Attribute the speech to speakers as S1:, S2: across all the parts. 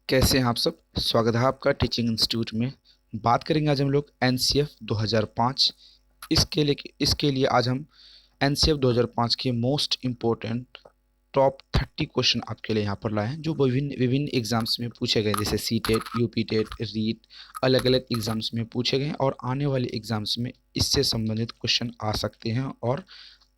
S1: कैसे हैं आप सब। स्वागत है आपका टीचिंग इंस्टीट्यूट में। बात करेंगे आज हम लोग एनसीएफ 2005। इसके लिए आज हम एनसीएफ 2005 के मोस्ट इम्पोर्टेंट टॉप 30 क्वेश्चन आपके लिए यहाँ पर लाए हैं, जो विभिन्न विभिन्न एग्जाम्स में पूछे गए, जैसे C TET, UP TET, REET, अलग अलग एग्जाम्स में पूछे गए हैं और आने वाले एग्जाम्स में इससे संबंधित क्वेश्चन आ सकते हैं और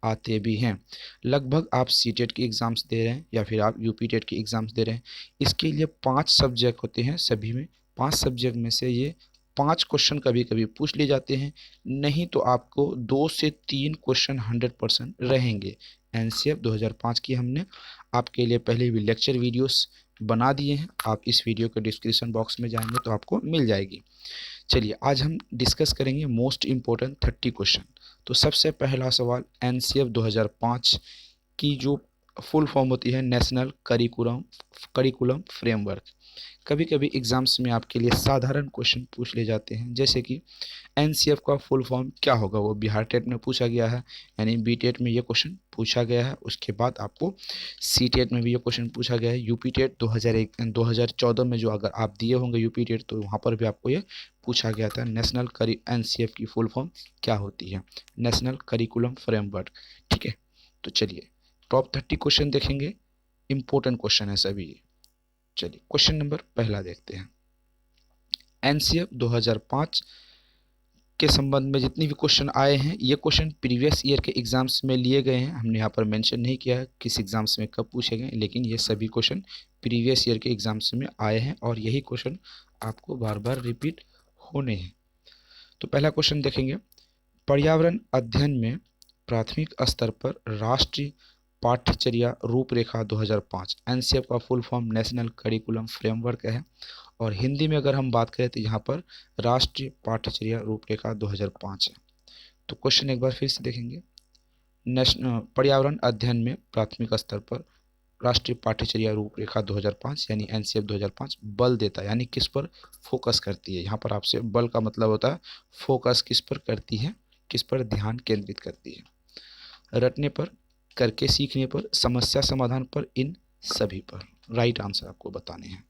S1: आते भी हैं। लगभग आप सी टेट की एग्ज़ाम्स दे रहे हैं या फिर आप यूपी टेट की एग्ज़ाम्स दे रहे हैं, इसके लिए 5 सब्जेक्ट होते हैं सभी में। 5 सब्जेक्ट में से ये 5 क्वेश्चन कभी कभी पूछ लिए जाते हैं, नहीं तो आपको 2 से 3 क्वेश्चन 100% रहेंगे। एनसीएफ 2005 की हमने आपके लिए पहले भी लेक्चर वीडियोस बना दिए हैं, आप इस वीडियो के डिस्क्रिप्शन बॉक्स में जाएंगे तो आपको मिल जाएगी। चलिए आज हम डिस्कस करेंगे मोस्ट इम्पोर्टेंट 30 क्वेश्चन। तो सबसे पहला सवाल, एनसीएफ 2005 की जो फुल फॉर्म होती है नेशनल करिकुलम फ्रेमवर्क। कभी कभी एग्जाम्स में आपके लिए साधारण क्वेश्चन पूछ ले जाते हैं, जैसे कि एनसीएफ का फुल फॉर्म क्या होगा, वो बिहार टेट में पूछा गया है, यानी बी टेट में ये क्वेश्चन पूछा गया है। उसके बाद आपको सी टेट में भी ये क्वेश्चन पूछा गया है। यूपी टेट 2014 में जो अगर आप दिए होंगे यूपी टेट, तो वहाँ पर भी आपको ये पूछा गया था, एनसीएफ की फुल फॉर्म क्या होती है, नेशनल करिकुलम फ्रेमवर्क। ठीक है, तो चलिए टॉप 30 क्वेश्चन देखेंगे, इंपॉर्टेंट क्वेश्चन है सभी ये। चलिए क्वेश्चन नंबर पहला देखते हैं। एनसीएफ 2005 के संबंध में जितनी भी क्वेश्चन आए हैं, ये क्वेश्चन प्रीवियस ईयर के एग्जाम्स में लिए गए हैं। हमने यहाँ पर मेंशन नहीं किया है किस एग्जाम्स में कब पूछे गए, लेकिन ये सभी क्वेश्चन प्रीवियस ईयर के एग्जाम्स में आए हैं और यही क्वेश्चन आपको बार बार रिपीट होने हैं। तो पहला क्वेश्चन देखेंगे, पर्यावरण अध्ययन में प्राथमिक स्तर पर राष्ट्रीय पाठ्यचर्या रूपरेखा 2005, एनसीएफ का full form national curriculum framework है, और हिंदी में अगर हम बात करें तो यहाँ पर राष्ट्रीय पाठ्यचर्या रूपरेखा 2005 है। तो क्वेश्चन एक बार फिर से देखेंगे, नेशनल पर्यावरण अध्ययन में प्राथमिक स्तर पर राष्ट्रीय पाठ्यचर्या रूपरेखा 2005 यानी एनसीएफ 2005 बल देता है, यानी किस पर फोकस करती है। यहाँ पर आपसे बल का मतलब होता है फोकस किस पर करती है, किस पर ध्यान केंद्रित करती है। रटने पर, करके सीखने पर, समस्या समाधान पर, इन सभी पर राइट आंसर आपको बताने हैं।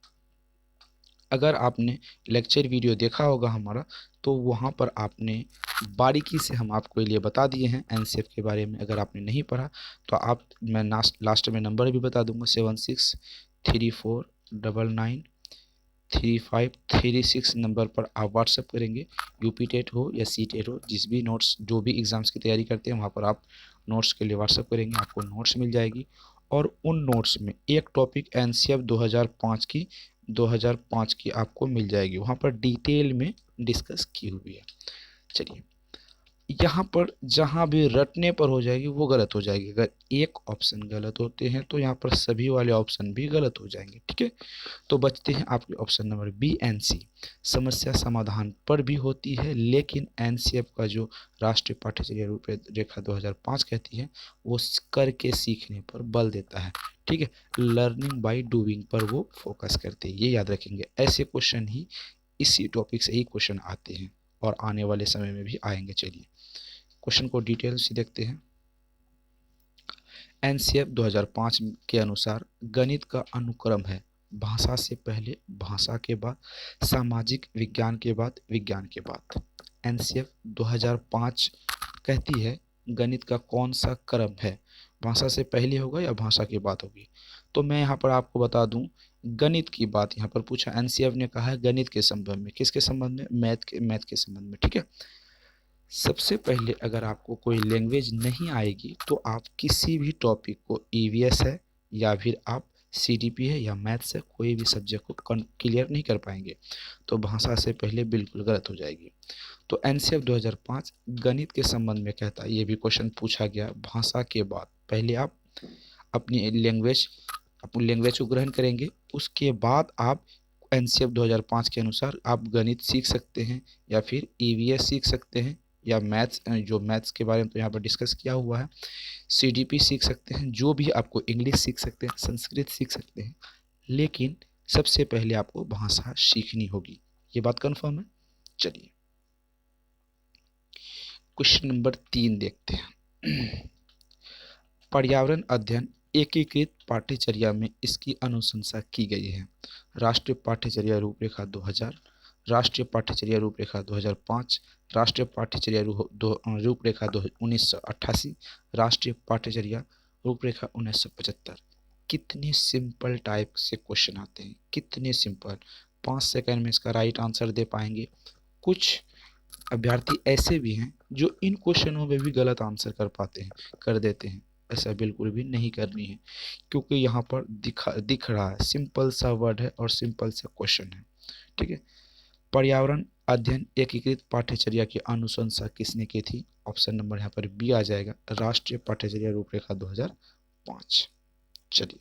S1: अगर आपने लेक्चर वीडियो देखा होगा हमारा, तो वहाँ पर आपने बारीकी से हम आपको लिए बता दिए हैं एनसीएफ के बारे में। अगर आपने नहीं पढ़ा तो मैं लास्ट में नंबर भी बता दूंगा, 7634993536 नंबर पर आप व्हाट्सअप करेंगे। यूपी टेट हो या सी टेट हो, जिस भी नोट्स जो भी एग्ज़ाम्स की तैयारी करते हैं वहाँ पर आप नोट्स के लिए व्हाट्सअप करेंगे, आपको नोट्स मिल जाएगी। और उन नोट्स में एक टॉपिक एनसीएफ 2005 की आपको मिल जाएगी, वहाँ पर डिटेल में डिस्कस की हुई है। चलिए यहाँ पर जहाँ भी रटने पर हो जाएगी वो गलत हो जाएगी। अगर एक ऑप्शन गलत होते हैं तो यहाँ पर सभी वाले ऑप्शन भी गलत हो जाएंगे। ठीक है, तो बचते हैं आपके option number B and C, समस्या समाधान पर भी होती है, लेकिन एनसीएफ का जो राष्ट्रीय पाठ्यचर्या रूपरेखा 2005 कहती है वो करके सीखने पर बल देता है। ठीक है, लर्निंग बाय डूइंग पर वो फोकस करते हैं, ये याद रखेंगे। ऐसे क्वेश्चन ही इसी टॉपिक से ही क्वेश्चन आते हैं और आने वाले समय में भी आएंगे। चलिए क्वेश्चन को डिटेल से देखते हैं। एनसीएफ 2005 के अनुसार गणित का अनुक्रम है भाषा से पहले, भाषा के बाद, सामाजिक विज्ञान के बाद, विज्ञान के बाद। एनसीएफ 2005 कहती है गणित का कौन सा क्रम है, भाषा से पहले होगा या भाषा के बाद होगी। तो मैं यहाँ पर आपको बता दूं, गणित की बात यहाँ पर पूछा, एनसीएफ ने कहा है गणित के संबंध में, किसके संबंध में, मैथ के संबंध में। ठीक है, सबसे पहले अगर आपको कोई लैंग्वेज नहीं आएगी तो आप किसी भी टॉपिक को, ईवीएस है या फिर आप सीडीपी है या मैथ्स है, कोई भी सब्जेक्ट को क्लियर नहीं कर पाएंगे, तो भाषा से पहले बिल्कुल गलत हो जाएगी। तो एनसीएफ 2005 गणित के संबंध में कहता है, ये भी क्वेश्चन पूछा गया, भाषा के बाद पहले आप अपनी लैंग्वेज को ग्रहण करेंगे, उसके बाद आप एनसीएफ 2005 के अनुसार आप गणित सीख सकते हैं या फिर ईवीएस सीख सकते हैं या मैथ्स के बारे में तो यहाँ पर डिस्कस किया हुआ है, सीडीपी सीख सकते हैं, जो भी आपको, इंग्लिश सीख सकते हैं, संस्कृत सीख सकते हैं, लेकिन सबसे पहले आपको भाषा सीखनी होगी। ये बात कंफर्म है। चलिए क्वेश्चन नंबर 3 देखते हैं। पर्यावरण अध्ययन एकीकृत पाठ्यचर्या में इसकी अनुशंसा की गई है। राष्ट्रीय पाठ्यचर्या रूपरेखा 2000, राष्ट्रीय पाठ्यचर्या रूपरेखा 2005, राष्ट्रीय पाठ्यचर्या रूपरेखा 1988, राष्ट्रीय पाठ्यचर्या रूपरेखा 1975। कितने सिंपल टाइप से क्वेश्चन आते हैं, कितने सिंपल। 5 सेकंड में इसका राइट आंसर दे पाएंगे। कुछ अभ्यर्थी ऐसे भी हैं जो इन क्वेश्चनों में भी गलत आंसर कर देते हैं। ऐसा बिल्कुल भी नहीं करनी है, क्योंकि यहाँ पर दिख रहा है सिंपल सा वर्ड है और सिंपल सा क्वेश्चन है। ठीक है। पर्यावरण अध्ययन एकीकृत पाठ्यचर्या की अनुशंसा किसने की थी? ऑप्शन नंबर यहाँ पर बी आ जाएगा, राष्ट्रीय पाठ्यचर्या रूपरेखा 2005। चलिए,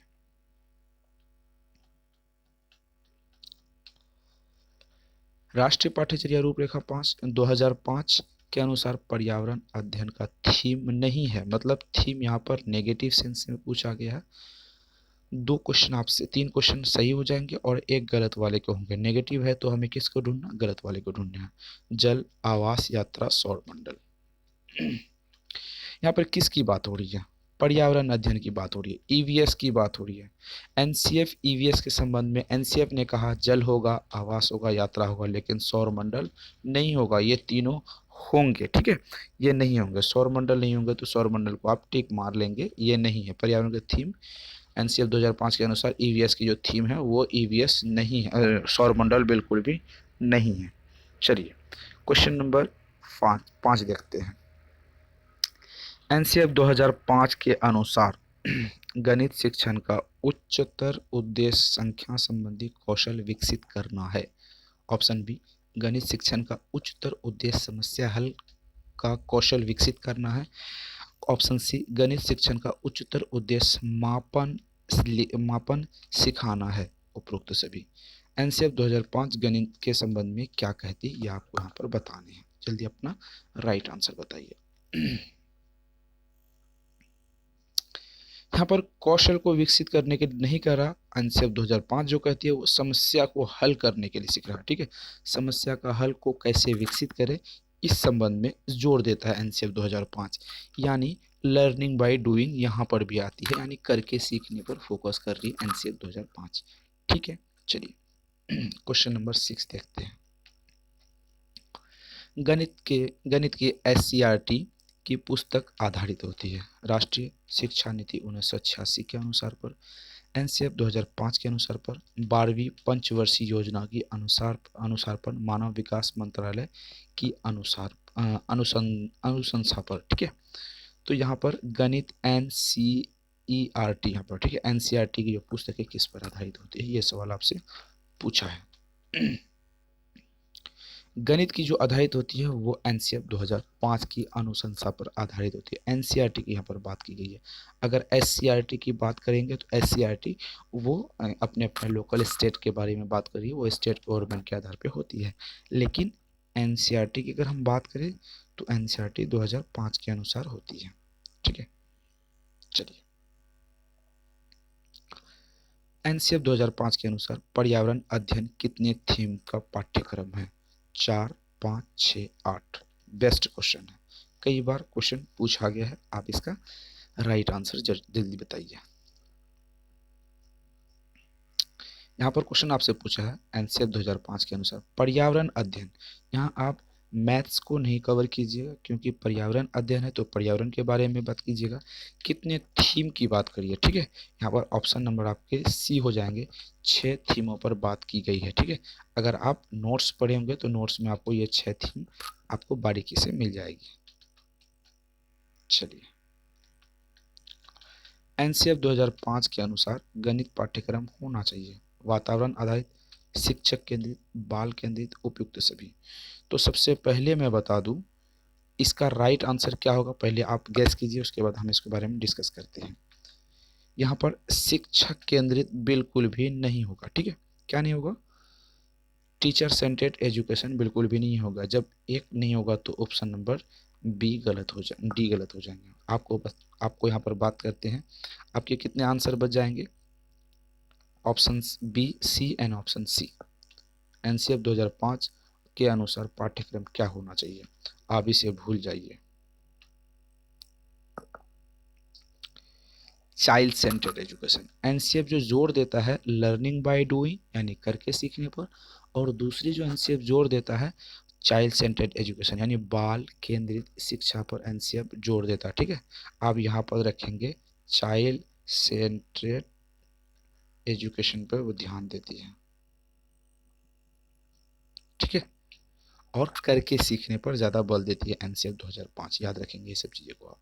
S1: राष्ट्रीय पाठ्यचर्या रूपरेखा 2005 के अनुसार पर्यावरण अध्ययन का थीम नहीं है, मतलब थीम यहाँ पर नेगेटिव सेंस में पूछा गया है। 2 क्वेश्चन आपसे, 3 क्वेश्चन सही हो जाएंगे और एक गलत वाले के होंगे। नेगेटिव है तो हमें किसको ढूंढना? गलत वाले को ढूंढना है। जल, आवास, यात्रा, सौरमंडल। यहाँ पर किसकी बात हो रही है? पर्यावरण अध्ययन की बात हो रही है, ईवीएस की बात हो रही है। एनसीएफ ईवीएस के संबंध में एनसीएफ ने कहा जल होगा, आवास होगा, यात्रा होगा, लेकिन सौरमंडल नहीं होगा। ये तीनों होंगे, ठीक है, ये नहीं होंगे। सौरमंडल नहीं होंगे तो सौरमंडल को आप टिक मार लेंगे, ये नहीं है। पर्यावरण की थीम एनसीएफ 2005 के अनुसार ईवीएस की जो थीम है वो ईवीएस नहीं है, सौरमंडल बिल्कुल भी नहीं है। चलिए, क्वेश्चन नंबर 5 देखते हैं। एनसीएफ 2005 के अनुसार गणित शिक्षण का उच्चतर उद्देश्य संख्या संबंधी कौशल विकसित करना है। ऑप्शन बी, गणित शिक्षण का उच्चतर उद्देश्य समस्या हल का कौशल विकसित करना है। ऑप्शन सी, गणित शिक्षण का उच्चतर उद्देश्य मापन सिखाना है। उपरोक्त सभी। एनसीएफ 2005 गणित के संबंध में क्या कहती है, यह आपको यहाँ पर बताने हैं। जल्दी अपना राइट आंसर बताइए। यहाँ पर कौशल को विकसित करने के लिए नहीं कह रहा। एनसीएफ 2005 जो कहती है वो समस्या को हल करने के लिए सीख रहा है। ठीक है, समस्या का हल को कैसे विकसित करें इस संबंध में जोर देता है एनसीएफ 2005। यानी लर्निंग बाय डूइंग यहाँ पर भी आती है, यानी करके सीखने पर फोकस कर रही है एनसीएफ 2005। ठीक है, चलिए क्वेश्चन नंबर 6 देखते हैं। गणित की एससीईआरटी की पुस्तक आधारित होती है। राष्ट्रीय शिक्षा नीति 1986 के अनुसार पर, एनसीएफ 2005 के अनुसार पर, 12वीं पंचवर्षीय योजना की अनुसार पर, मानव विकास मंत्रालय की अनुशंसा पर। ठीक है, तो यहाँ पर गणित एनसीईआरटी यहाँ पर, ठीक है, एनसीईआरटी की जो पुस्तक है किस पर आधारित होती है, ये सवाल आपसे पूछा है। गणित की जो आधारित होती है वो एनसीएफ 2005 की अनुशंसा पर आधारित होती है। एनसीईआरटी की यहाँ पर बात की गई है। अगर एससीईआरटी की बात करेंगे तो एससीईआरटी वो अपने अपने लोकल स्टेट के बारे में बात करिए, वो स्टेट गवर्नमेंट के आधार पे होती है। लेकिन एनसीईआरटी की अगर हम बात करें तो एनसीईआरटी 2005 के अनुसार होती है। ठीक है, चलिए, एनसीएफ 2005 के अनुसार पर्यावरण अध्ययन कितने थीम का पाठ्यक्रम है? 4, 5, 6, 8। बेस्ट क्वेश्चन है, कई बार क्वेश्चन पूछा गया है। आप इसका राइट आंसर जल्दी बताइए। यहाँ पर क्वेश्चन आपसे पूछा है एनसीएफ 2005 के अनुसार पर्यावरण अध्ययन। यहाँ आप मैथ्स को नहीं कवर कीजिएगा, क्योंकि पर्यावरण अध्ययन है तो पर्यावरण के बारे में बात कीजिएगा। कितने थीम की बात करिए। ठीक है, यहाँ पर ऑप्शन नंबर आपके सी हो जाएंगे। 6 थीमों पर बात की गई है। ठीक है, अगर आप नोट्स पढ़े होंगे तो नोट्स में आपको ये 6 थीम आपको बारीकी से मिल जाएगी। चलिए, एनसीएफ 2005 के अनुसार गणित पाठ्यक्रम होना चाहिए वातावरण आधारित, शिक्षक केंद्रित, बाल केंद्रित, उपयुक्त सभी। तो सबसे पहले मैं बता दूं इसका राइट आंसर क्या होगा, पहले आप गैस कीजिए, उसके बाद हम इसके बारे में डिस्कस करते हैं। यहाँ पर शिक्षक केंद्रित बिल्कुल भी नहीं होगा। ठीक है, क्या नहीं होगा? टीचर सेंटर्ड एजुकेशन बिल्कुल भी नहीं होगा। जब एक नहीं होगा तो ऑप्शन नंबर डी गलत हो जाएंगे। आपको यहाँ पर बात करते हैं, आपके कितने आंसर बच जाएंगे? Option B, C and option C. NCF 2005 के अनुसार पाठ्यक्रम क्या होना चाहिए, आप इसे भूल जाइए। Child centred education. एनसीएफ जो जोर देता है लर्निंग बाय डूइंग यानी करके सीखने पर, और दूसरी जो एनसीएफ जोर देता है चाइल्ड सेंटर्ड एजुकेशन यानी बाल केंद्रित शिक्षा पर एनसीएफ जोर देता है। ठीक है, आप यहाँ पर रखेंगे चाइल्ड सेंटर्ड एजुकेशन पर वो ध्यान देती है। ठीक है, और करके सीखने पर ज़्यादा बल देती है एनसीएफ 2005। याद रखेंगे ये सब चीज़ों को आप।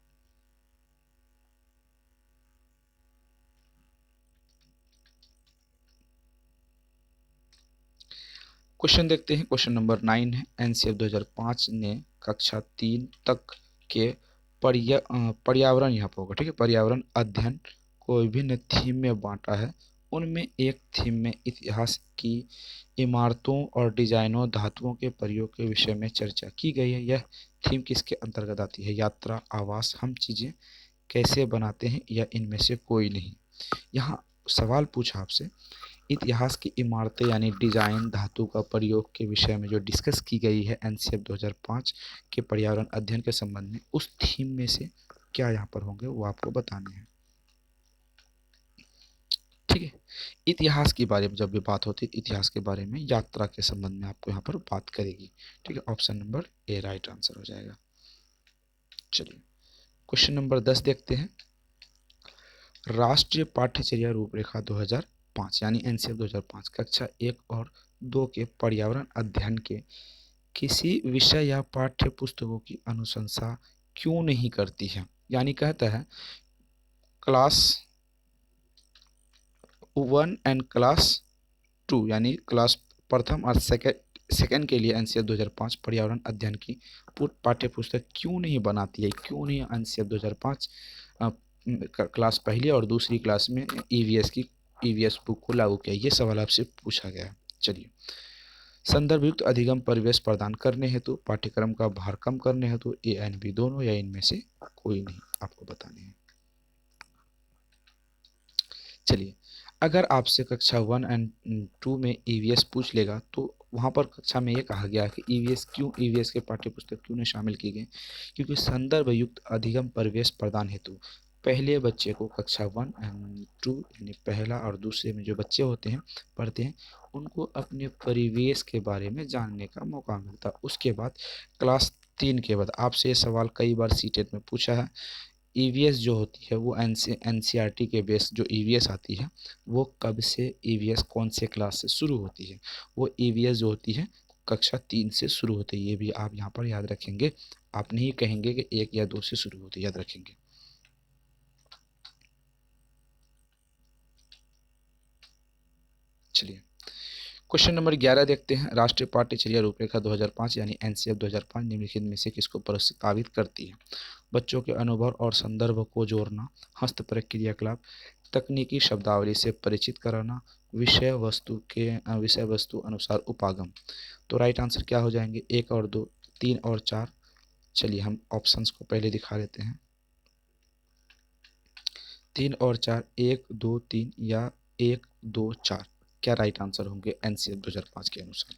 S1: क्वेश्चन देखते हैं, क्वेश्चन नंबर 9 है। एनसीएफ 2005 ने कक्षा 3 तक के पर्यावरण यहाँ पर होगा। ठीक है, पर्यावरण अध्ययन को विभिन्न थीम में बांटा है। उनमें एक थीम में इतिहास की इमारतों और डिजाइनों धातुओं के प्रयोग के विषय में चर्चा की गई है। यह थीम किसके अंतर्गत आती है? यात्रा, आवास, हम चीजें कैसे बनाते हैं, या इनमें से कोई नहीं। यहाँ सवाल पूछा आपसे, इतिहास की इमारतें यानी डिजाइन धातु का प्रयोग के विषय में जो डिस्कस की गई है एनसीएफ 2005 के पर्यावरण अध्ययन के संबंध में, उस थीम में से क्या यहाँ पर होंगे वो आपको बताने हैं। ठीक है, इतिहास के बारे में जब भी बात होती है, इतिहास के बारे में यात्रा के संबंध में आपको यहाँ पर बात करेगी। ठीक है, ऑप्शन नंबर ए राइट आंसर हो जाएगा। चलिए क्वेश्चन नंबर 10 देखते हैं। राष्ट्रीय पाठ्यचर्या रूपरेखा 2005 यानी एनसीएफ 2005 कक्षा 1 और 2 के पर्यावरण अध्ययन के किसी विषय या पाठ्य पुस्तकों की अनुशंसा क्यों नहीं करती है? यानी कहता है क्लास 1 एंड क्लास 2 यानी क्लास प्रथम और सेकेंड के लिए एनसीएफ 2005 पर्यावरण अध्ययन की पाठ्य पुस्तक क्यों नहीं बनाती है? क्यों नहीं एनसीएफ 2005 क्लास पहली और दूसरी क्लास में ईवीएस बुक को लागू किया? ये सवाल आपसे पूछा गया है। चलिए, संदर्भ युक्त अधिगम परिवेश प्रदान करने हेतु, पाठ्यक्रम का भार कम करने हेतु, ए एंड बी दोनों, या इनमें से कोई नहीं, आपको बताने हैं। चलिए, अगर आपसे कक्षा 1 एंड 2 में ईवीएस पूछ लेगा तो वहाँ पर कक्षा में ये कहा गया कि ईवीएस के पाठ्य पुस्तक क्यों नहीं शामिल की गई? क्योंकि संदर्भ युक्त अधिगम परिवेश प्रदान हेतु पहले बच्चे को कक्षा 1 एंड 2 यानी पहला और दूसरे में जो बच्चे होते हैं पढ़ते हैं, उनको अपने परिवेश के बारे में जानने का मौका मिलता। उसके बाद क्लास 3 के बाद आपसे ये सवाल कई बार सीटेट में पूछा है, ईवीएस जो होती है वो एनसीईआरटी के बेस जो ईवीएस आती है वो कब से ईवीएस कौन से क्लास से शुरू होती है? वो ईवीएस जो होती है कक्षा 3 से शुरू होती है। ये भी आप यहाँ पर याद रखेंगे, आप नहीं कहेंगे कि 1 या 2 से शुरू होती है, याद रखेंगे। चलिए क्वेश्चन नंबर 11 देखते हैं। राष्ट्रीय पाठ्यचर्या रूपरेखा 2005 यानी एनसीएफ 2005 निम्नलिखित में से किसको प्रस्तावित करती है? बच्चों के अनुभव और संदर्भ को जोड़ना, हस्तपरक क्रियाकलाप, तकनीकी शब्दावली से परिचित कराना, विषय वस्तु अनुसार उपागम। तो राइट आंसर क्या हो जाएंगे? 1 और 2, 3 और 4। चलिए हम ऑप्शंस को पहले दिखा देते हैं। 3 और 4, 1 2 3 या 1 2 4, क्या राइट आंसर होंगे एनसीएफ 2005 के अनुसार?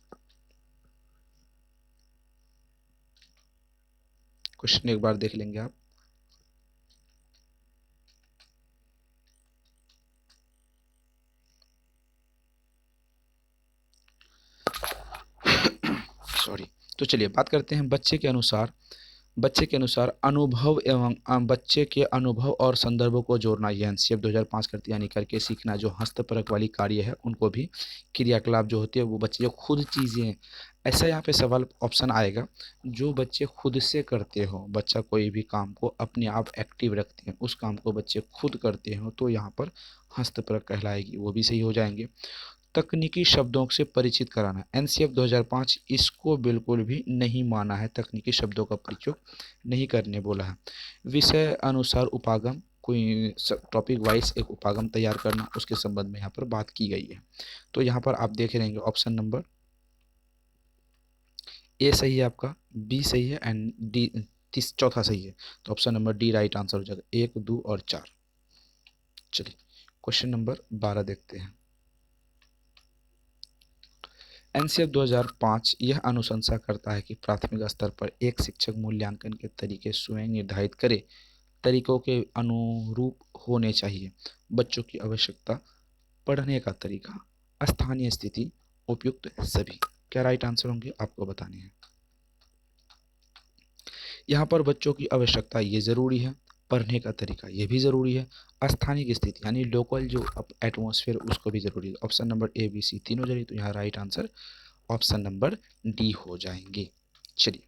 S1: क्वेश्चन एक बार देख लेंगे आप। सॉरी। तो चलिए बात करते हैं बच्चे के अनुसार अनुभव एवं बच्चे के अनुभव और संदर्भों को जोड़ना, ये एनसीएफ 2005 करती है। यानी करके सीखना जो हस्तपरक वाली कार्य है उनको भी, क्रियाकलाप जो होती है वो बच्चे जो खुद चीज़ें, ऐसा यहाँ पे सवाल ऑप्शन आएगा जो बच्चे खुद से करते हो, बच्चा कोई भी काम को अपने आप एक्टिव रखते हैं, उस काम को बच्चे खुद करते हो तो यहाँ पर हस्तपरक कहलाएगी, वो भी सही हो जाएंगे। तकनीकी शब्दों से परिचित कराना, एनसीएफ 2005 इसको बिल्कुल भी नहीं माना है, तकनीकी शब्दों का प्रयोग नहीं करने बोला है। विषय अनुसार उपागम, कोई टॉपिक वाइज एक उपागम तैयार करना, उसके संबंध में यहाँ पर बात की गई है। तो यहाँ पर आप देख रहेंगे ऑप्शन नंबर ए सही है आपका, बी सही है एंड डी चौथा सही है। तो option number D right answer हो जाएगा, 1 2 और 4। चलिए क्वेश्चन नंबर 12 देखते हैं। एनसीएफ 2005 यह अनुशंसा करता है कि प्राथमिक स्तर पर एक शिक्षक मूल्यांकन के तरीके स्वयं निर्धारित करे। तरीकों के अनुरूप होने चाहिए। बच्चों की आवश्यकता, पढ़ने का तरीका, स्थानीय स्थिति, उपयुक्त सभी। क्या राइट आंसर होंगे आपको बताने हैं। यहाँ पर बच्चों की आवश्यकता ये ज़रूरी है, पढ़ने का तरीका ये भी ज़रूरी है, स्थानीय की स्थिति यानी लोकल जो एटमॉस्फेयर उसको भी ज़रूरी है। Option number A B C तीनों जरूरी, तो यहाँ right answer option number D हो जाएंगे। चलिए,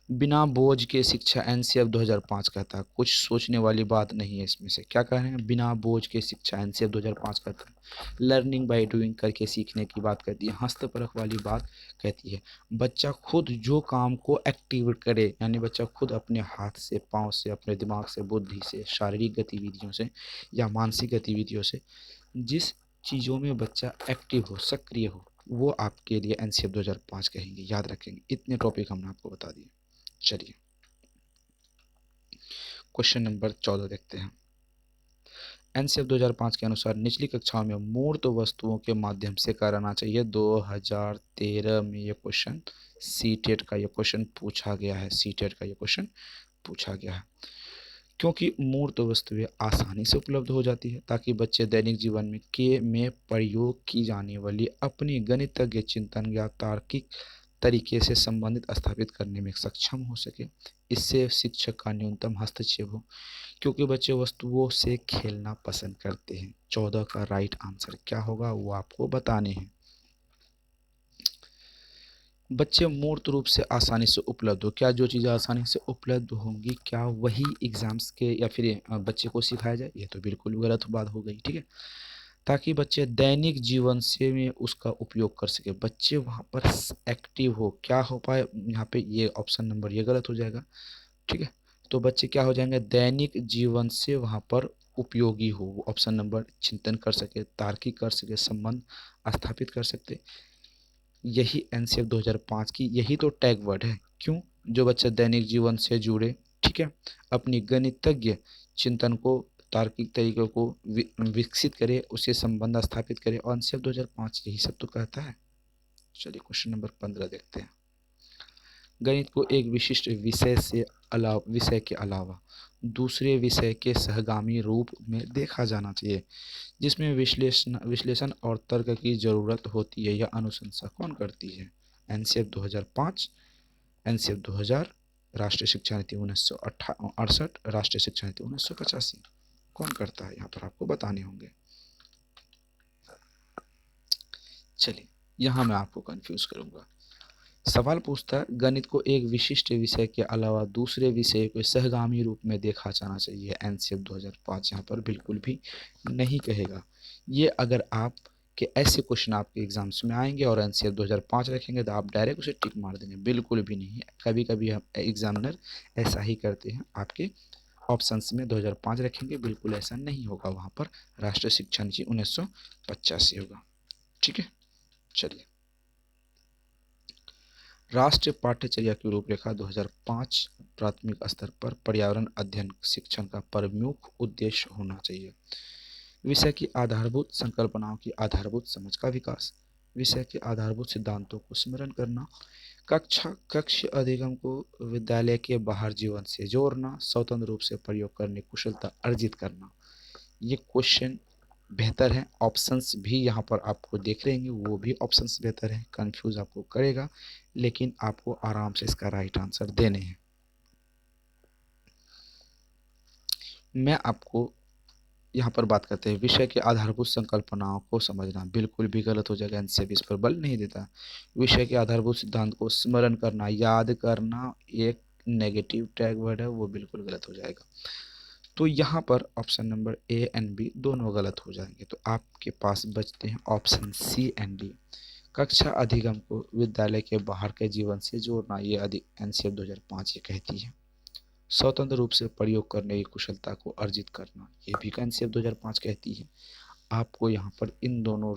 S1: बिना बोझ के शिक्षा एनसीएफ 2005 कहता है। कुछ सोचने वाली बात नहीं है इसमें से। क्या कह रहे हैं? बिना बोझ के शिक्षा एनसीएफ 2005 कहता है। लर्निंग बाय डूइंग करके सीखने की बात करती है। हस्तपरख वाली बात कहती है। बच्चा खुद जो काम को एक्टिव करे, यानी बच्चा खुद अपने हाथ से, पाँव से, अपने दिमाग से, बुद्धि से, शारीरिक गतिविधियों से या मानसिक गतिविधियों से जिस चीज़ों में बच्चा एक्टिव हो, सक्रिय हो, वो आपके लिए एनसीएफ 2005 कहेंगे। याद रखेंगे, इतने टॉपिक हमने आपको बता दिए। चलिए, क्वेश्चन नंबर 14 देखते हैं। एनसीएफ 2005 के अनुसार निचली कक्षाओं में मूर्त वस्तुओं के माध्यम से कराना चाहिए। 2013 में ये क्वेश्चन सीटेट का ये क्वेश्चन पूछा गया है। सीटेट का ये क्वेश्चन पूछा गया है क्योंकि मूर्त वस्तुएं आसानी से उपलब्ध हो जाती है, ताकि बच्चे दैनिक जीवन में प्रयोग की जाने वाली अपनी गणितज्ञ चिंतन या तार्किक तरीके से संबंधित स्थापित करने में सक्षम हो सके। इससे शिक्षक का न्यूनतम हस्तक्षेप हो, क्योंकि बच्चे वस्तुओं से खेलना पसंद करते हैं। 14 का राइट आंसर क्या होगा वो आपको बताने हैं। बच्चे मूर्त रूप से आसानी से उपलब्ध हो, क्या जो चीज़ें आसानी से उपलब्ध होंगी क्या वही एग्जाम्स के या फिर बच्चे को सिखाया जाए? ये तो बिल्कुल गलत बात हो गई। ठीक है, ताकि बच्चे दैनिक जीवन से में उसका उपयोग कर सके, बच्चे वहाँ पर एक्टिव हो, क्या हो पाए यहाँ पे, ये ऑप्शन नंबर ये गलत हो जाएगा। ठीक है, तो बच्चे क्या हो जाएंगे? दैनिक जीवन से वहाँ पर उपयोगी हो, ऑप्शन नंबर चिंतन कर सके, तार्किक कर सके, संबंध स्थापित कर सकते। यही एनसीएफ 2005 की यही तो टैग वर्ड है। क्यों? जो बच्चा दैनिक जीवन से जुड़े, ठीक है, अपनी गणितज्ञ चिंतन को, तार्किक तरीकों को विकसित करे, उसे संबंध स्थापित करे, और एनसीएफ 2005 यही सब तो कहता है। चलिए, क्वेश्चन नंबर 15 देखते हैं। गणित को एक विशिष्ट विषय के अलावा दूसरे विषय के सहगामी रूप में देखा जाना चाहिए, जिसमें विश्लेषण और तर्क की जरूरत होती है। यह अनुशंसा कौन करती है? एनसीएफ 2005, एनसीएफ 2000, राष्ट्रीय शिक्षा नीति 1968, राष्ट्रीय शिक्षा नीति 1985। कौन करता है? यहाँ पर आपको बताने होंगे। चलिए, यहाँ मैं आपको कंफ्यूज करूंगा। सवाल पूछता है गणित को एक विशिष्ट विषय के अलावा दूसरे विषय को सहगामी रूप में देखा जाना चाहिए। एनसीएफ 2005 यहाँ पर बिल्कुल भी नहीं कहेगा। ये अगर आप के ऐसे क्वेश्चन आपके एग्जाम्स में आएंगे और एनसीएफ 2005 रखेंगे तो आप डायरेक्ट उसे टिक मार देंगे, बिल्कुल भी नहीं है। कभी कभी हम एग्जामिनर ऐसा ही करते हैं, आपके ऑप्शंस में 2005 रखेंगे, बिल्कुल ऐसा नहीं होगा, वहाँ पर राष्ट्रीय शिक्षा नीति 1985 होगा। ठीक है, चलिए, राष्ट्रीय पाठ्यचर्या की रूपरेखा 2005 प्राथमिक स्तर पर पर्यावरण अध्ययन शिक्षण का प्रमुख उद्देश्य होना चाहिए। विषय की आधारभूत संकल्पनाओं की आधारभूत समझ का विकास, विषय के आधारभूत सिद्धांतों को स्मरण करना, कक्ष अधिगम को विद्यालय के बाहर जीवन से जोड़ना, स्वतंत्र रूप से प्रयोग करने की कुशलता अर्जित करना। ये क्वेश्चन बेहतर है। ऑप्शंस भी यहाँ पर आपको देख रहेंगे, वो भी ऑप्शंस बेहतर है, कंफ्यूज आपको करेगा, लेकिन आपको आराम से इसका राइट आंसर देने हैं। मैं आपको यहाँ पर बात करते हैं विषय के आधारभूत संकल्पनाओं को समझना, बिल्कुल भी गलत हो जाएगा। एनसीएफ इस पर बल नहीं देता। विषय के आधारभूत सिद्धांत को स्मरण करना, याद करना एक नेगेटिव टैग वर्ड है, वो बिल्कुल गलत हो जाएगा। तो यहाँ पर option number A and B दोनों गलत हो जाएंगे, तो आपके पास बचते हैं ऑप्शन सी एंड डी। कक्षा अधिगम को विद्यालय के बाहर के जीवन से जोड़ना, ये एनसीएफ 2005 ये कहती है। स्वतंत्र रूप से प्रयोग करने की कुशलता को अर्जित करना, ये भी एनसीएफ 2005 कहती है। आपको यहाँ पर इन दोनों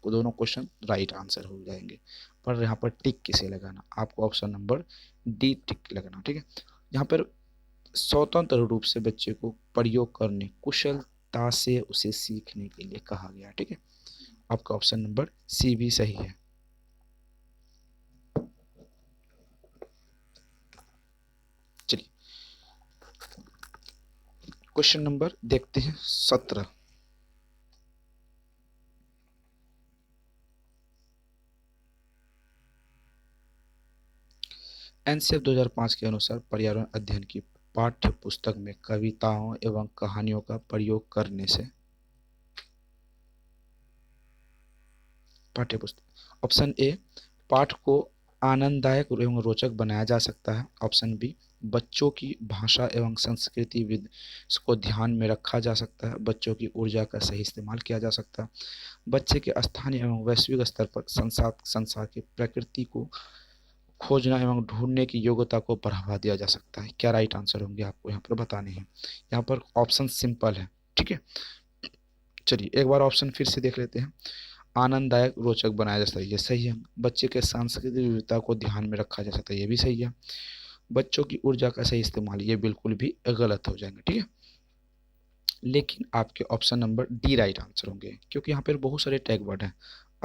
S1: दोनों क्वेश्चन राइट आंसर हो जाएंगे, पर यहाँ पर टिक किसे लगाना? आपको ऑप्शन नंबर डी टिक लगाना। ठीक है, यहाँ पर स्वतंत्र रूप से बच्चे को प्रयोग करने, कुशलता से उसे सीखने के लिए कहा गया। ठीक है, आपका ऑप्शन नंबर सी भी सही है। चलिए, क्वेश्चन नंबर देखते हैं 17। एनसीएफ 2005 के अनुसार पर्यावरण अध्ययन की पाठ्य पुस्तक में कविताओं एवं कहानियों का प्रयोग करने से पाठ्य पुस्तक ऑप्शन ए पाठ को आनंददायक एवं रोचक बनाया जा सकता है। ऑप्शन बी बच्चों की भाषा एवं संस्कृति विद को ध्यान में रखा जा सकता है। बच्चों की ऊर्जा का सही इस्तेमाल किया जा सकता है। बच्चे के स्थानीय एवं वैश्विक स्तर पर संसार की प्रकृति को खोजना एवं ढूंढने की योग्यता को बढ़ावा दिया जा सकता है। क्या राइट आंसर होंगे आपको यहाँ पर बताने हैं। यहाँ पर ऑप्शन सिंपल है, ठीक है। चलिए एक बार ऑप्शन फिर से देख लेते हैं। आनंददायक रोचक बनाया जा सकता है, ये सही है। बच्चे के सांस्कृतिक विविधता को ध्यान में रखा जा सकता है, ये भी सही है। बच्चों की ऊर्जा का सही इस्तेमाल, ये बिल्कुल भी गलत हो जाएंगे, ठीक है। लेकिन आपके option number D right answer होंगे, क्योंकि यहाँ पर बहुत सारे टैग वर्ड हैं।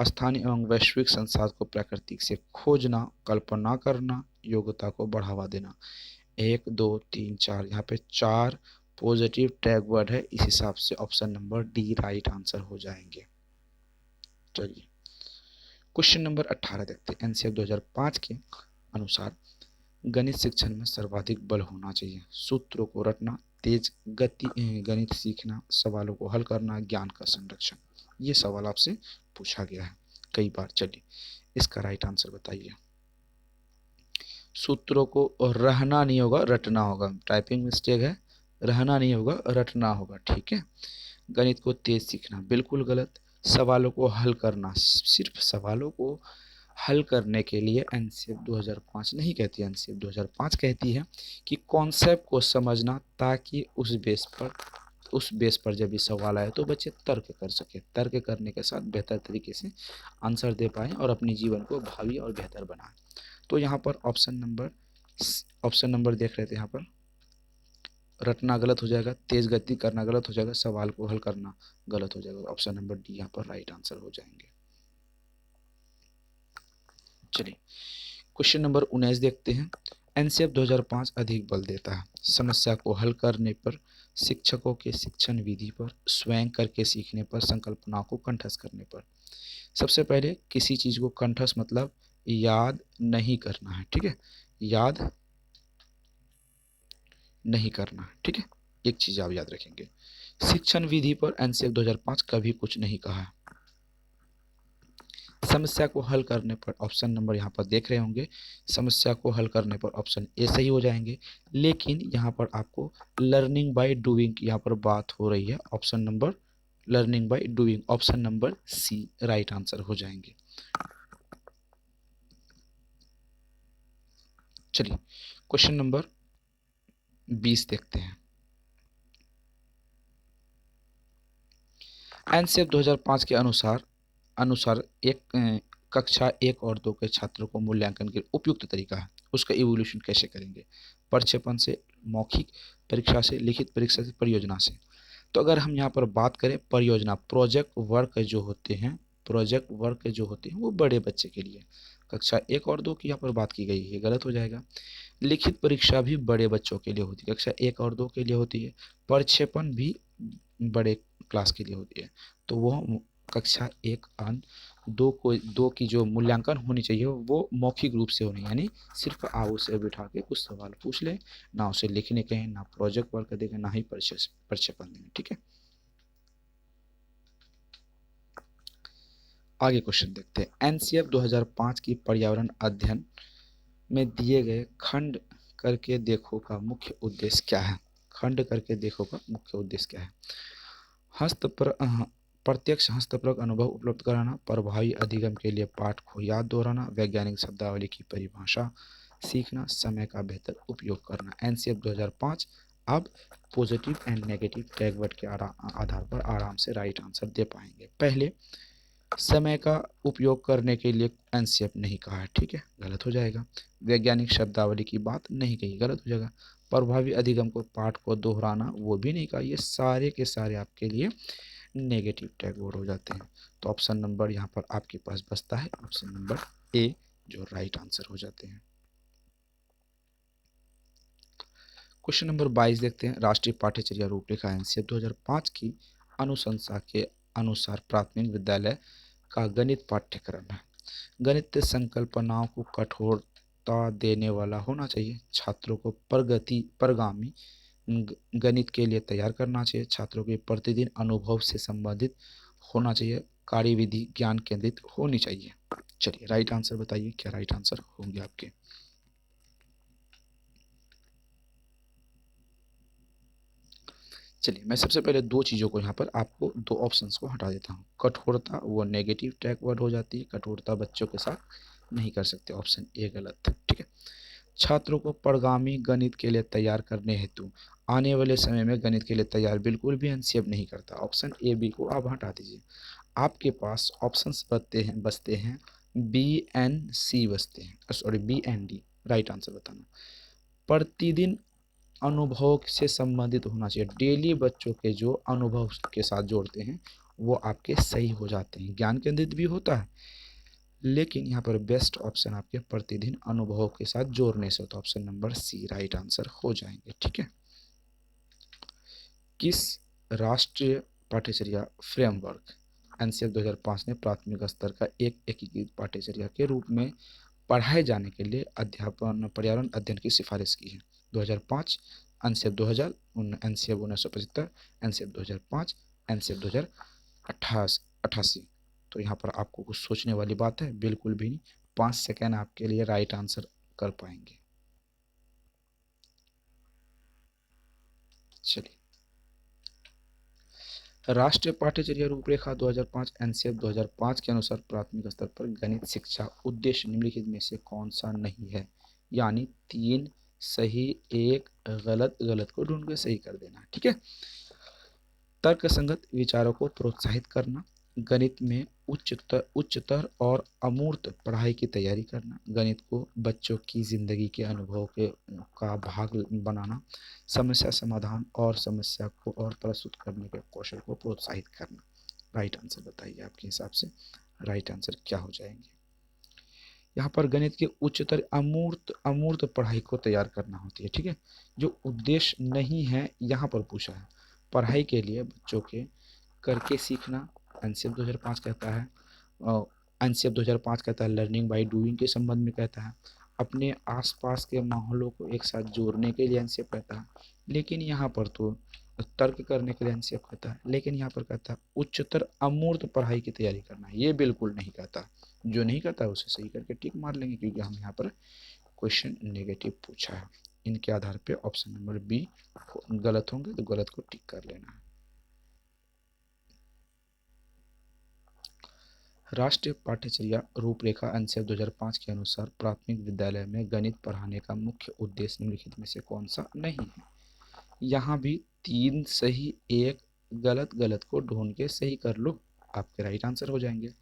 S1: स्थानीय एवं वैश्विक संसाधन को प्राकृतिक से खोजना, कल्पना करना, योग्यता को बढ़ावा देना। 1 2 3 4, यहाँ पे 4 पॉजिटिव टैग वर्ड है। इस हिसाब से option number D right answer हो जाएंगे। चलिए क्वेश्चन नंबर 18 देखते हैं। एनसीएफ 2005 के अनुसार गणित शिक्षण में सर्वाधिक बल होना चाहिए। सूत्रों को रटना, तेज गति गणित सीखना, सवालों को हल करना, ज्ञान का संरक्षण। ये सवाल आपसे पूछा गया है कई बार। चलिए इसका राइट आंसर बताइए। सूत्रों को रहना नहीं होगा, रटना होगा। टाइपिंग मिस्टेक है, रहना नहीं होगा, रटना होगा, ठीक है। गणित को तेज सीखना बिल्कुल गलत। सवालों को हल करना, सिर्फ सवालों को हल करने के लिए एनसीएफ 2005 नहीं कहती। एनसीएफ 2005 कहती है कि कॉन्सेप्ट को समझना, ताकि उस बेस पर जब भी सवाल आए तो बच्चे तर्क कर सके। तर्क करने के साथ बेहतर तरीके से आंसर दे पाएँ और अपने जीवन को भावी और बेहतर बनाएं। तो यहाँ पर ऑप्शन नंबर देख रहे थे, यहाँ पर रटना गलत हो जाएगा, तेज गति करना गलत हो जाएगा, सवाल को हल करना गलत हो जाएगा। ऑप्शन नंबर डी यहाँ पर राइट आंसर हो जाएंगे। चलिए क्वेश्चन नंबर 19 देखते हैं। एनसीएफ 2005 अधिक बल देता है समस्या को हल करने पर, शिक्षकों के शिक्षण विधि पर, स्वयं करके सीखने पर, संकल्पना को कंठस्थ करने पर। सबसे पहले किसी चीज को कंठस्थ मतलब याद नहीं करना है, ठीक है। याद नहीं करना, ठीक है। एक चीज आप याद रखेंगे, शिक्षण विधि पर एनसीएफ 2005 कभी कुछ नहीं कहा है। समस्या को हल करने पर ऑप्शन नंबर यहाँ पर देख रहे होंगे, समस्या को हल करने पर ऑप्शन ए सही हो जाएंगे। लेकिन यहाँ पर आपको लर्निंग बाय डूइंग की यहाँ पर बात हो रही है। Option number learning by doing, option number C right answer हो जाएंगे। चलिए क्वेश्चन नंबर 20 देखते हैं। एनसीएफ 2005 के अनुसार कक्षा 1 और 2 के छात्रों को मूल्यांकन के उपयुक्त तरीका है, उसका इवोल्यूशन कैसे करेंगे। प्रक्षेपण से, मौखिक परीक्षा से, लिखित परीक्षा से, परियोजना से। तो अगर हम यहाँ पर बात करें परियोजना, प्रोजेक्ट वर्क जो होते हैं वो बड़े बच्चे के लिए। कक्षा 1 और 2 की यहाँ पर बात की गई है, गलत हो जाएगा। लिखित परीक्षा भी बड़े बच्चों के लिए होती है, कक्षा 1 और 2 के लिए होती है। प्रक्षेपण भी बड़े क्लास के लिए होती है। तो वो कक्षा 1 और 2 की जो मूल्यांकन होनी चाहिए वो मौखिक रूप से होनी, यानी सिर्फ आप उसे बिठा के कुछ सवाल पूछ लें, ना उसे लिखने कहें, ना प्रोजेक्ट वर्क देंगे, ना ही प्रक्षेपण देंगे, ठीक है। आगे क्वेश्चन देखते हैं। एनसीएफ 2005 की पर्यावरण अध्ययन में दिए गए खंड करके देखो का मुख्य उद्देश्य क्या है। खंड करके देखो का मुख्य उद्देश्य क्या है। प्रत्यक्ष हस्तप्रक अनुभव उपलब्ध कराना, प्रभावी अधिगम के लिए पाठ को याद दोहराना, वैज्ञानिक शब्दावली की परिभाषा सीखना, समय का बेहतर उपयोग करना। एनसीएफ 2005 अब positive and negative tag word के आधार पर आराम से राइट आंसर दे पाएंगे। पहले समय का उपयोग करने के लिए एनसीएफ नहीं कहा है, ठीक है, गलत हो जाएगा। वैज्ञानिक शब्दावली की बात नहीं कही, गलत हो जाएगा। प्रभावी अधिगम को पाठ को दोहराना वो भी नहीं कहा। ये सारे के सारे आपके लिए नेगेटिव टैग वर्ड हो जाते हैं। तो ऑप्शन नंबर यहाँ पर आपके पास बचता है ऑप्शन नंबर ए, जो राइट आंसर हो जाते हैं। क्वेश्चन नंबर 22 देखते हैं। राष्ट्रीय पाठ्यचर्या रूपरेखा एनसीएफ 2005 की अनुशंसा के अनुसार प्राथमिक विद्यालय का गणित पाठ्यक्रम है। गणित संकल्पनाओं को कठोरता देने वाला होना चाहिए। छात्रों को परगामी गणित के लिए तैयार करना चाहिए। छात्रों के प्रतिदिन अनुभव से संबंधित होना चाहिए। कार्यविधि ज्ञान केंद्रित होनी चाहिए। चलिए राइट आंसर बताइए, क्या राइट आंसर होंगे आपके। चलिए मैं सबसे पहले दो चीज़ों को यहाँ पर आपको दो ऑप्शंस को हटा देता हूँ। कठोरता वो नेगेटिव टैग वर्ड हो जाती है, कठोरता बच्चों के साथ नहीं कर सकते, ऑप्शन ए गलत। ठीक है। छात्रों को परगामी गणित के लिए तैयार करने हेतु आने वाले समय में गणित के लिए तैयार बिल्कुल भी एनसीएफ नहीं करता, ऑप्शन ए बी को आप हटा दीजिए। आपके पास ऑप्शंस बचते हैं बी एन सी बचते हैं, sorry B and D. Right answer बताना। प्रतिदिन अनुभव से संबंधित होना चाहिए। डेली बच्चों के जो अनुभव के साथ जोड़ते हैं वो आपके सही हो जाते हैं। ज्ञान केंद्रित भी होता है, लेकिन यहाँ पर बेस्ट ऑप्शन आपके प्रतिदिन अनुभव के साथ जोड़ने से, तो option number C right answer हो जाएंगे। ठीक है। किस राष्ट्रीय पाठ्यचर्या फ्रेमवर्क एनसीएफ 2005 ने प्राथमिक स्तर का एक एकीकृत पाठ्यचर्या के रूप में पढ़ाए जाने के लिए अध्यापन पर्यावरण अध्ययन की सिफारिश की है? 2005, एनसीएफ 2000, एनसीएफ 1975, एनसीएफ 2005, एनसीएफ 2088। तो यहाँ पर आपको कुछ सोचने वाली बात है, बिल्कुल भी नहीं। 5 सेकेंड आपके लिए राइट आंसर कर पाएंगे। चलिए, राष्ट्रीय पाठ्यचर्या रूपरेखा 2005 एनसीएफ 2005 के अनुसार प्राथमिक स्तर पर गणित शिक्षा उद्देश्य निम्नलिखित में से कौन सा नहीं है? यानी 3 सही 1 गलत, गलत को ढूंढ के सही कर देना। ठीक है। तर्कसंगत विचारों को प्रोत्साहित करना, गणित में उच्चतर और अमूर्त पढ़ाई की तैयारी करना, गणित को बच्चों की जिंदगी के अनुभव का भाग बनाना, समस्या समाधान और समस्या को और प्रस्तुत करने के कौशल को प्रोत्साहित करना। राइट आंसर बताइए आपके हिसाब से राइट आंसर क्या हो जाएंगे। यहाँ पर गणित के उच्चतर अमूर्त अमूर्त पढ़ाई को तैयार करना होती है। ठीक है। जो उद्देश्य नहीं है यहाँ पर पूछा है, पढ़ाई के लिए बच्चों के करके सीखना एनसीएफ 2005 कहता है। एनसीएफ 2005 कहता है लर्निंग बाय डूइंग के संबंध में कहता है। अपने आसपास के माहौलों को एक साथ जोड़ने के लिए एनसीएफ कहता है। लेकिन यहाँ पर तो तर्क करने के लिए एनसीएफ कहता है, लेकिन यहाँ पर कहता है उच्चतर अमूर्त पढ़ाई की तैयारी करना, ये बिल्कुल नहीं कहता। जो नहीं कहता उसे सही करके टिक मार लेंगे, क्योंकि हम यहाँ पर क्वेश्चन नेगेटिव पूछा है। इनके आधार पे ऑप्शन नंबर बी गलत होंगे, तो गलत को टिक कर लेना है। राष्ट्रीय पाठ्यचर्या रूपरेखा एनसीएफ 2005 के अनुसार प्राथमिक विद्यालय में गणित पढ़ाने का मुख्य उद्देश्य निम्नलिखित में से कौन सा नहीं है? यहाँ भी 3 सही 1 गलत, गलत को ढूंढ के सही कर लो, आपके राइट आंसर हो जाएंगे।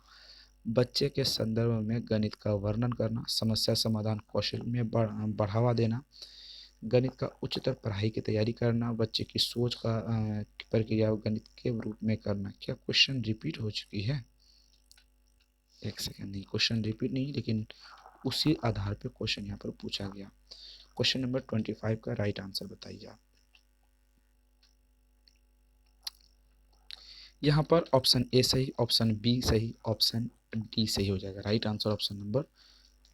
S1: बच्चे के संदर्भ में गणित का वर्णन करना, समस्या समाधान कौशल में बढ़ावा देना, गणित का उच्चतर पढ़ाई की तैयारी करना, बच्चे की सोच का प्रक्रिया गणित के रूप में करना। क्या क्वेश्चन रिपीट हो चुकी है? एक सेकेंड, नहीं क्वेश्चन रिपीट नहीं, लेकिन उसी आधार पे क्वेश्चन यहाँ पर पूछा गया। क्वेश्चन नंबर 25 का राइट आंसर बताइए आप। यहाँ पर ऑप्शन ए सही, ऑप्शन बी सही, ऑप्शन डी सही हो जाएगा। राइट आंसर ऑप्शन नंबर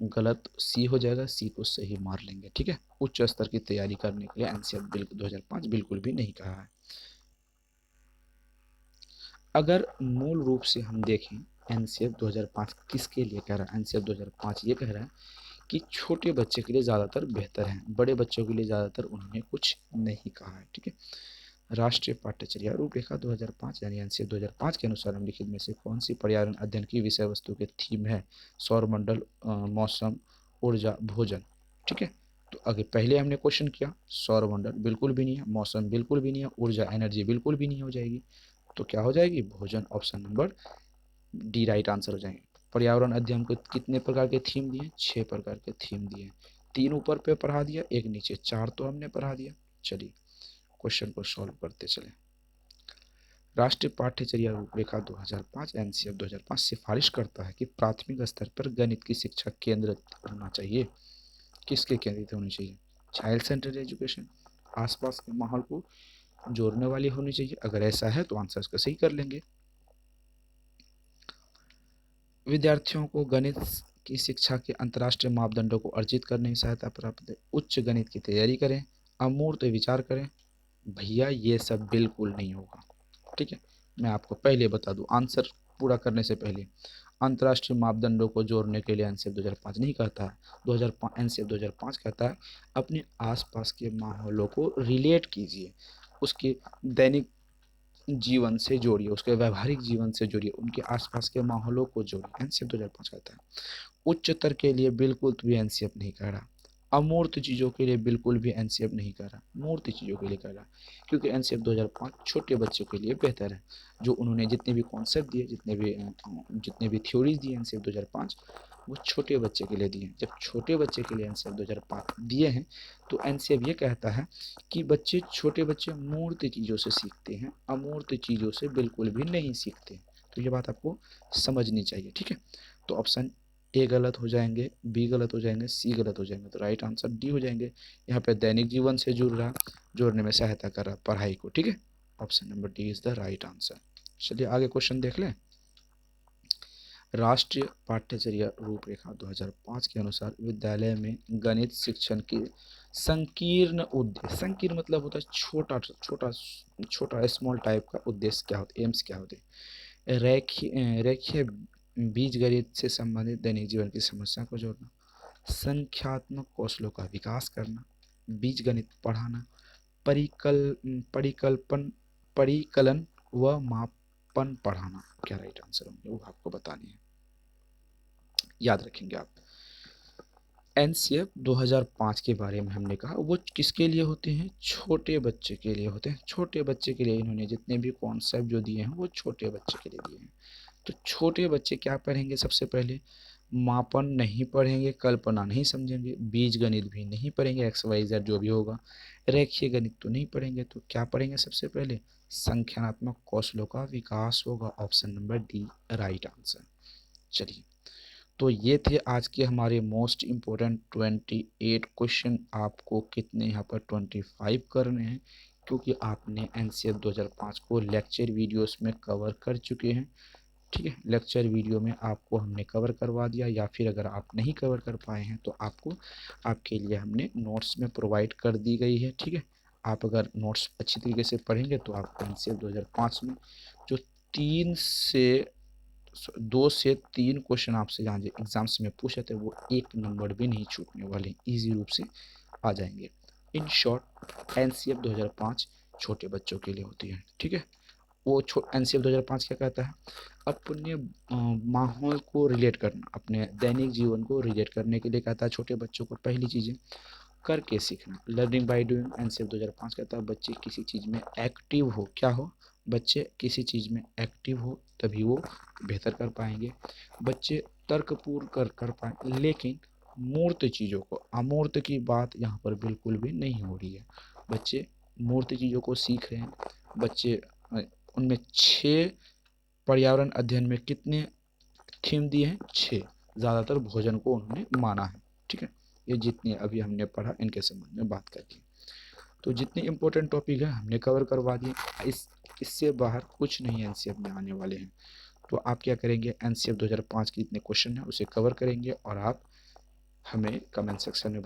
S1: गलत सी हो जाएगा, सी को सही मार लेंगे। ठीक है। उच्च स्तर की तैयारी करने के लिए एनसीएफ 2005 बिल्कुल भी नहीं कहा है। अगर मूल रूप से हम देखें एनसीएफ 2005 किसके लिए कह रहा है, एनसीएफ 2005 ये कह रहा है कि छोटे बच्चे के लिए ज़्यादातर बेहतर है, बड़े बच्चों के लिए ज़्यादातर उन्होंने कुछ नहीं कहा है। ठीक है। राष्ट्रीय पाठ्यचर्या रूपरेखा 2005 यानी एनसीएफ 2005 के अनुसार निम्नलिखित में से कौन सी पर्यावरण अध्ययन की विषय वस्तु के थीम है? सौरमंडल, मौसम, ऊर्जा, भोजन। ठीक है। तो अगर पहले हमने क्वेश्चन किया, सौरमंडल बिल्कुल भी नहीं है, मौसम बिल्कुल भी नहीं है, ऊर्जा एनर्जी बिल्कुल भी नहीं हो जाएगी, तो क्या हो जाएगी? भोजन, option number D right answer हो जाएंगे। पर्यावरण अध्ययन को कितने प्रकार के थीम दिए? 6 प्रकार के थीम दिए। 3 ऊपर पे पढ़ा दिया, एक नीचे, 4 तो हमने पढ़ा दिया। चलिए क्वेश्चन को सॉल्व करते चले। राष्ट्रीय पाठ्यचर्या रूपरेखा 2005 एनसीएफ 2005 सिफारिश करता है कि प्राथमिक स्तर पर गणित की शिक्षा केंद्रित होना चाहिए। किसके केंद्रित होनी चाहिए? चाइल्ड सेंटर्ड एजुकेशन, आसपास के माहौल को जोड़ने वाली होनी चाहिए। अगर ऐसा है तो आंसर का सही कर लेंगे। विद्यार्थियों को गणित की शिक्षा के अंतर्राष्ट्रीय मापदंडों को अर्जित करने में सहायता प्राप्त है। उच्च गणित की तैयारी करें, अमूर्त विचार करें। भैया ये सब बिल्कुल नहीं होगा, ठीक है। मैं आपको पहले बता दूं, आंसर पूरा करने से पहले, अंतर्राष्ट्रीय मापदंडों को जोड़ने के लिए एनसीएफ 2005 नहीं कहता है। 2005 एनसीएफ 2005 कहता है अपने आसपास के माहौलों को रिलेट कीजिए, उसके दैनिक जीवन से जोड़िए, उसके व्यवहारिक जीवन से जोड़िए, उनके आसपास के माहौलों को जोड़िए। एनसीएफ 2005 कहता है। उच्चतर के लिए बिल्कुल भी एनसीएफ नहीं कह रहा। अमूर्त चीज़ों के लिए बिल्कुल भी एनसीएफ नहीं कह रहा, मूर्त चीज़ों के लिए कह रहा। क्योंकि एनसीएफ 2005 छोटे बच्चों के लिए बेहतर है। जो उन्होंने जितने भी कॉन्सेप्ट दिए, जितने भी थ्योरीज दिए एनसीएफ 2005, वो छोटे बच्चे के लिए दिए। जब छोटे बच्चे के लिए एनसीएफ 2005 दिए हैं तो एनसीएफ ये कहता है कि छोटे बच्चे मूर्त चीज़ों से सीखते हैं, अमूर्त चीज़ों से बिल्कुल भी नहीं सीखते। तो ये बात आपको समझनी चाहिए, ठीक है। तो ऑप्शन ए गलत हो जाएंगे, बी गलत हो जाएंगे, सी गलत हो जाएंगे, तो राइट आंसर डी हो जाएंगे। यहाँ पे दैनिक जीवन से जुड़ रहा, जोड़ने में सहायता कर रहा पढ़ाई को, ठीक है। Option number D is the right answer. चलिए आगे क्वेश्चन देख लें। राष्ट्रीय पाठ्यचर्या रूपरेखा 2005 के अनुसार विद्यालय में गणित शिक्षण के संकीर्ण उद्देश्य, संकीर्ण मतलब होता है छोटा छोटा छोटा, स्मॉल टाइप का उद्देश्य क्या होता है, एम्स क्या होते हैं। रेखीय बीजगणित से संबंधित दैनिक जीवन की समस्या को जोड़ना, संख्यात्मक कौशलों का विकास करना, बीजगणित पढ़ाना, परिकल्पन परिकलन व मापन पढ़ाना। क्या राइट आंसर होंगे वो आपको बताने हैं, याद रखेंगे आप। एनसीएफ 2005 के बारे में हमने कहा, वो किसके लिए होते हैं, छोटे बच्चे के लिए होते हैं। छोटे बच्चे के लिए इन्होंने जितने भी कॉन्सेप्ट जो दिए हैं वो छोटे बच्चे के लिए दिए हैं। तो छोटे बच्चे क्या पढ़ेंगे, सबसे पहले मापन नहीं पढ़ेंगे, कल्पना नहीं समझेंगे, बीज गणित भी नहीं पढ़ेंगे, एक्स वाई जेड जो भी होगा, रेखीय गणित तो नहीं पढ़ेंगे। तो क्या पढ़ेंगे, सबसे पहले संख्यात्मक कौशलों का विकास होगा। Option number D right answer. चलिए, तो ये थे आज के हमारे मोस्ट इम्पोर्टेंट 28 क्वेश्चन। आपको कितने यहाँ पर 25 करने हैं, क्योंकि आपने एनसीएफ 2005 को लेक्चर वीडियोस में कवर कर चुके हैं, ठीक है। लेक्चर वीडियो में आपको हमने कवर करवा दिया, या फिर अगर आप नहीं कवर कर पाए हैं तो आपको, आपके लिए हमने नोट्स में प्रोवाइड कर दी गई है, ठीक है। आप अगर नोट्स अच्छी तरीके से पढ़ेंगे तो आपको एनसीएफ 2005 में जो 2 से 3 क्वेश्चन आपसे जहाँ एग्जाम्स में पूछे थे वो 1 नंबर भी नहीं छूटने वाले, इजी रूप से आ जाएंगे। इन शॉर्ट एनसीएफ 2005 छोटे बच्चों के लिए होती है, ठीक है। वो एनसीएफ 2005 क्या कहता है, अपने माहौल को रिलेट करना, अपने दैनिक जीवन को रिलेट करने के लिए कहता है छोटे बच्चों को पहली चीज़ें करके सीखना, लर्निंग बाय डूइंग। एनसीएफ 2005 कहता है बच्चे किसी चीज़ में एक्टिव हो, क्या हो, बच्चे किसी चीज़ में एक्टिव हो तभी वो बेहतर कर पाएंगे, बच्चे तर्कपूर्ण कर पाएंगे। लेकिन मूर्त चीज़ों को, अमूर्त की बात यहाँ पर बिल्कुल भी नहीं हो रही है। बच्चे मूर्त चीज़ों को सीख रहे हैं। बच्चे उनमें 6 पर्यावरण अध्ययन में कितने थीम दिए हैं, 6। ज़्यादातर भोजन को उन्होंने माना है, ठीक है। ये जितने अभी हमने पढ़ा इनके संबंध में बात करके, तो जितने इंपॉर्टेंट टॉपिक है हमने कवर करवा दिए। इससे बाहर कुछ नहीं एनसीएफ में आने वाले हैं। तो आप क्या करेंगे, एनसीएफ 2005 के जितने क्वेश्चन हैं उसे कवर करेंगे और आप हमें कमेंट सेक्शन में